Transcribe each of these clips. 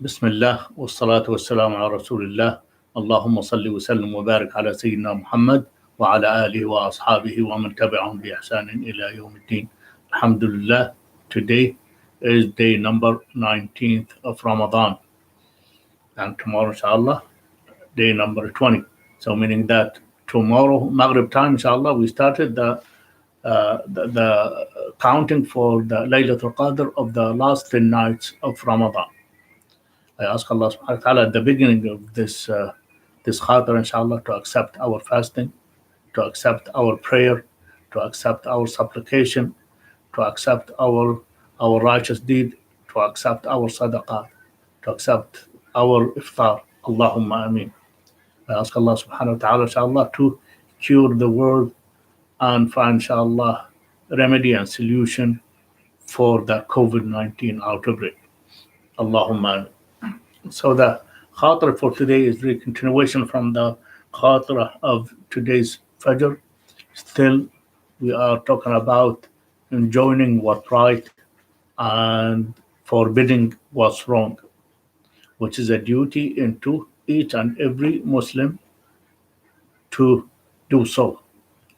بسم الله والصلاة والسلام على رسول الله. اللهم صل وسلم وبارك على سيدنا محمد وعلى آله وأصحابه ومن تبعهم بإحسان إلى يوم الدين. Alhamdulillah, today is day number 19th of Ramadan, and tomorrow, inshallah, day number 20. So, meaning that tomorrow, Maghrib time, inshallah, we started the counting for the Laylatul Qadr of the last 10 nights of Ramadan. I ask Allah subhanahu wa ta'ala at the beginning of this Khatir, inshallah, to accept our fasting, to accept our prayer, to accept our supplication, to accept our righteous deed, to accept our sadaqah, to accept our iftar. Allahumma ameen. I ask Allah subhanahu wa ta'ala, inshallah, to cure the world and find, inshallah, remedy and solution for the COVID-19 outbreak. Allahumma ameen. So the Khatir for today is the continuation from the Khatir of today's Fajr. Still, we are talking about enjoining what's right and forbidding what's wrong, which is a duty into each and every Muslim to do so.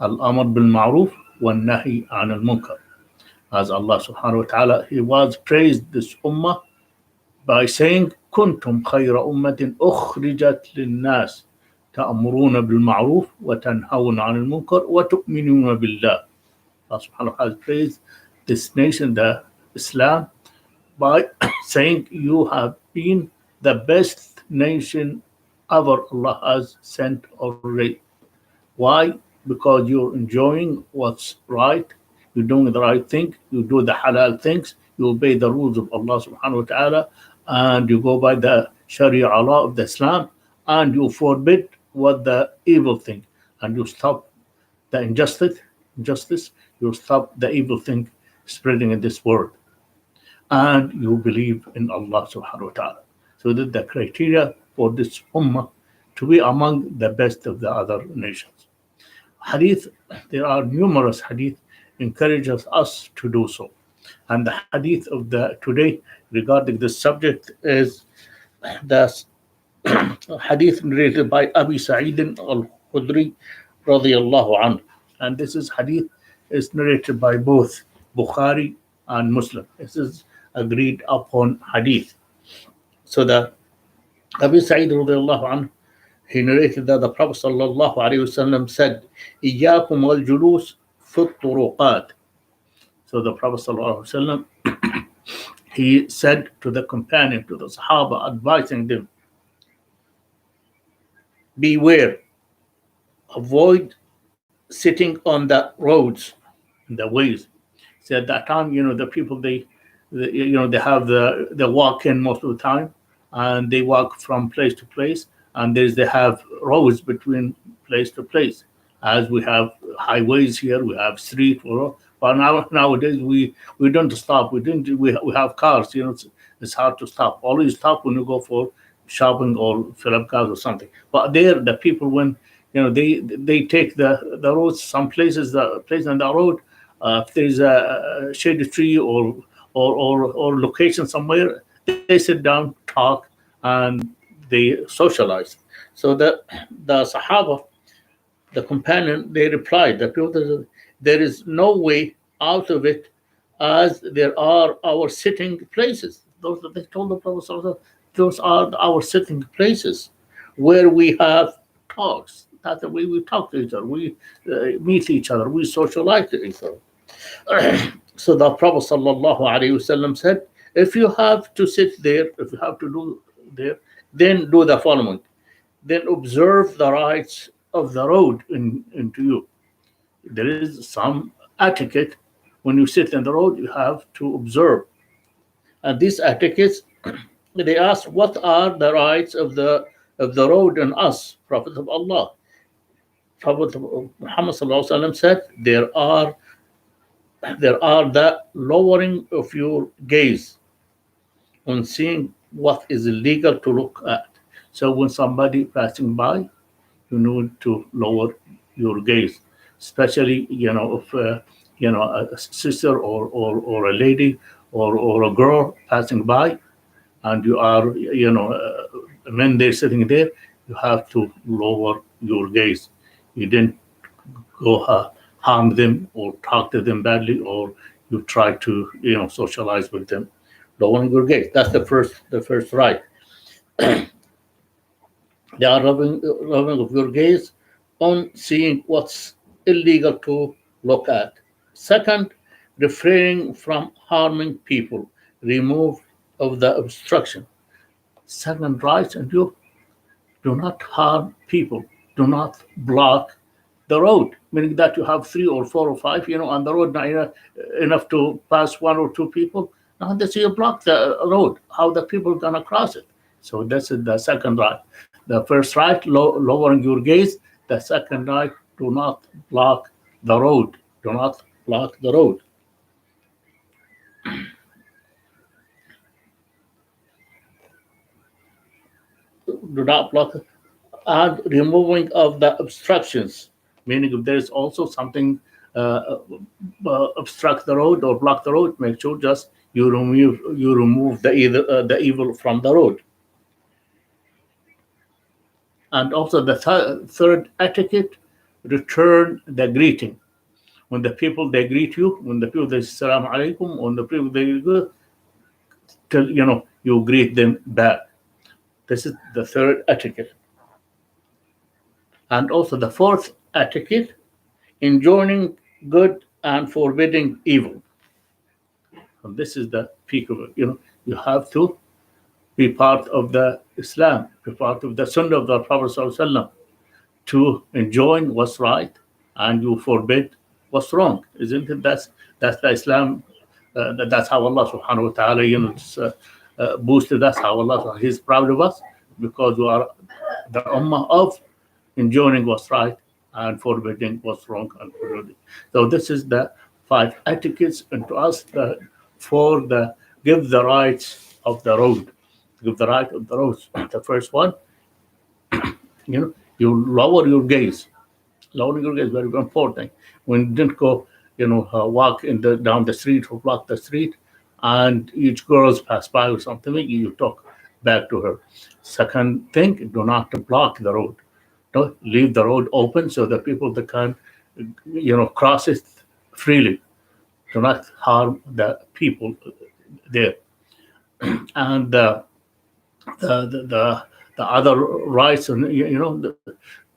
Al-Amr bil Ma'ruf wa Nahi an al-Munkar. As Allah subhanahu wa ta'ala, He was praised this ummah by saying, كنتم خير أمة أخرجت للناس تأمرون بالمعروف وتنهون عن المنكر وتؤمنون بالله. Allah subhanahu wa ta'ala praised this nation, the Islam, by saying, you have been the best nation ever Allah has sent or raised. Why? Because you're enjoying what's right, you're doing the right thing, you do the halal things, you obey the rules of Allah subhanahu wa ta'ala, and you go by the Sharia law of the Islam, and you forbid what the evil thing, and you stop the injustice, you stop the evil thing spreading in this world, and you believe in Allah subhanahu wa ta'ala. So that the criteria for this ummah to be among the best of the other nations. Hadith, there are numerous hadith encourages us to do so. And the hadith of the today regarding this subject is the hadith narrated by Abi Sa'id al-Khudri radiyallahu anhu. And this is hadith is narrated by both Bukhari and Muslim. This is agreed upon hadith. So the Abi Sa'id radiyallahu anhu, he narrated that the Prophet sallallahu alaihi wasallam said, "Iyyakum wal julus fi turuqat." So the Prophet sallallahu alaihi wasallam, he said to the companion, to the Sahaba, advising them, beware, avoid sitting on the roads, the ways. So at that time, the people they have they walk in most of the time, and they walk from place to place, and they have roads between place to place. As we have highways here, we have street. But nowadays we don't stop. We have cars. It's hard to stop. Always stop when you go for shopping or fill up cars or something. But there, the people, when they take the roads. Some places, the place on the road, if there's a shady tree or location somewhere, they sit down, talk, and they socialize. So the Sahaba, the companion, they replied, there is no way out of it, as there are our sitting places. Those that they told the Prophet, those are our sitting places where we have talks. That's the way we talk to each other. We meet each other. We socialize to each other. So the Prophet sallallahu alaihi wasallam said, if you have to sit there, if you have to do there, then do the following. Then observe the rights of the road into you. There is some etiquette. When you sit in the road, you have to observe. And these etiquettes, they ask, what are the rights of the road in us, Prophet of Allah? Prophet Muhammad sallallahu alaihi wasallam said, there are the lowering of your gaze on seeing what is illegal to look at. So when somebody passing by, you need to lower your gaze, especially if a sister or a lady or a girl passing by, and you are, men they're sitting there, you have to lower your gaze. You didn't go harm them or talk to them badly, or you try to, socialize with them. Lowering your gaze. That's the first right. They are rubbing of your gaze on seeing what's illegal to look at. Second, refraining from harming people, remove of the obstruction. Second right, and you do not harm people, do not block the road, meaning that you have three or four or five, on the road, not enough to pass one or two people. Now this you block the road. How the people gonna cross it? So this is the second right. The first right, lowering your gaze. The second right, do not block the road. Do not block the road. Do not block, and removing of the obstructions, meaning if there is also something obstruct the road or block the road, make sure just you remove the evil from the road. And also the third etiquette, return the greeting. When the people they greet you, when the people they say salam alaikum, when the people they go, you greet them back. This is the third etiquette. And also the fourth etiquette, enjoining good and forbidding evil. And this is the peak of it. You have to be part of the Islam, be part of the Sunnah of the Prophet ﷺ, to enjoin what's right and you forbid what's wrong. Isn't it? That's the Islam. That's how Allah subhanahu wa ta'ala, boosted us. How Allah, He's proud of us because we are the ummah of enjoining what's right and forbidding what's wrong. So this is the five etiquettes, and to us give the rights of the road. Give the right of the road. The first one, you lower your gaze. Lowering your gaze is very important. When you didn't go, walk down the street or block the street, and each girls pass by or something, you talk back to her. Second thing, do not block the road. Don't leave the road open so that people that can, cross it freely. Do not harm the people there. And the other rights, and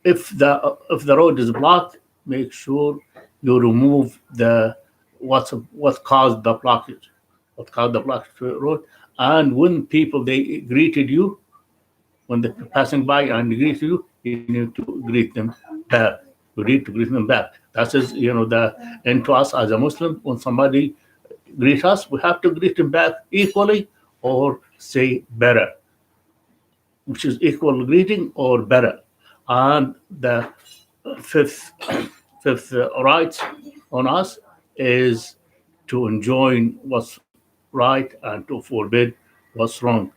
if the road is blocked, make sure you remove what caused the blockage, to the road. And when people they greeted you, when they're passing by and greet you, you need to greet them back. You need to greet them back. That is, and to us as a Muslim, when somebody greet us, we have to greet them back equally or say better, which is equal greeting or better. And the fifth right on us is to enjoin what's right and to forbid what's wrong.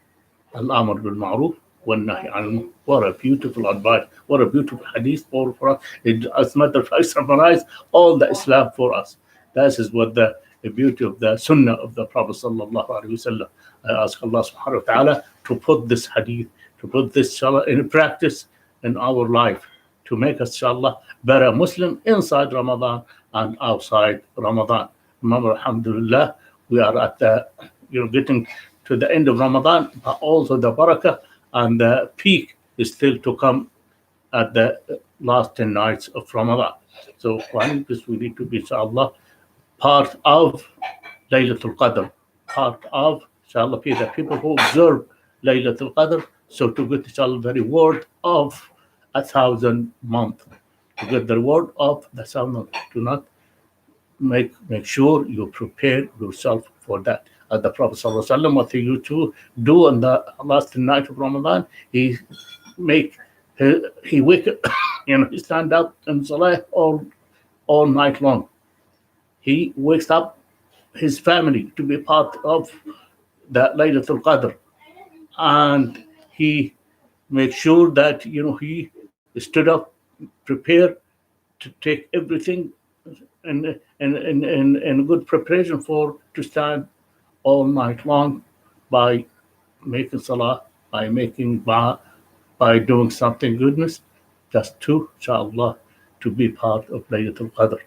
Al-amr bil ma'ruf wa nahy anil. What a beautiful advice. What a beautiful hadith for us. As a matter of fact, summarize all the Islam for us. That is what the beauty of the Sunnah of the Prophet sallallahu alaihi wasallam. I ask Allah subhanahu wa ta'ala to put this hadith, to put this inshallah in practice in our life, to make us inshallah better Muslim inside Ramadan and outside Ramadan. Remember, alhamdulillah, we are at the getting to the end of Ramadan, but also the barakah and the peak is still to come at the last 10 nights of Ramadan. So this we need to be inshallah part of Laylatul Qadr, part of inshallah the people who observe Laylatul Qadr, so to get inshallah the reward of 1,000 months, to get the reward of the 1,000 months. Do not make sure you prepare yourself for that. The Prophet ﷺ, what he used to do on the last night of Ramadan, he wake he stand up in salah all night long. He wakes up his family to be part of the Laylatul Qadr, and he makes sure that he stood up, prepared to take everything in good preparation to stand all night long by making salah, by making dua, by doing something goodness, just to, inshallah, to be part of Laylatul Qadr.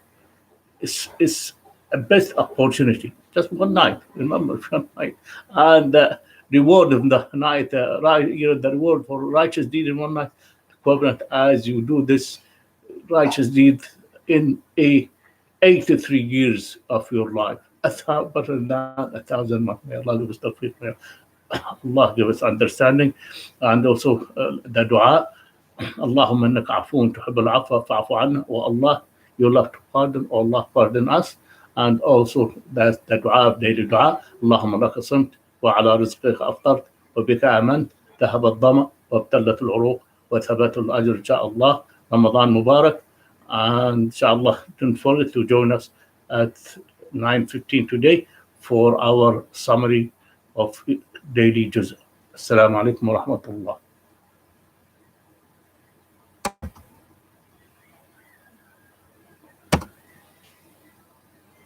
It's a best opportunity. Just one night, remember, one night, and the reward of the night, the reward for righteous deed in one night, equivalent as you do this righteous deed in a 83 years of your life. Better than that, 1,000 months. May Allah give us tawfiq. May Allah give us understanding, and also the dua. Allahumma innaka afoon tuhibbul afwa fa'fu anna. Oh Allah, you love to pardon. Oh Allah, pardon us. And also that's the dua of daily dua. Allahumma laka simt wa ala rizqika afṭart wa bika amant ذهب الظمأ وابتلت العروق وثبت الأجر إن شاء الله. Ramadan Mubarak. And inshallah, don't forget to join us at 9:15 today for our summary of daily juz. Assalamu alaikum wa rahmatullah.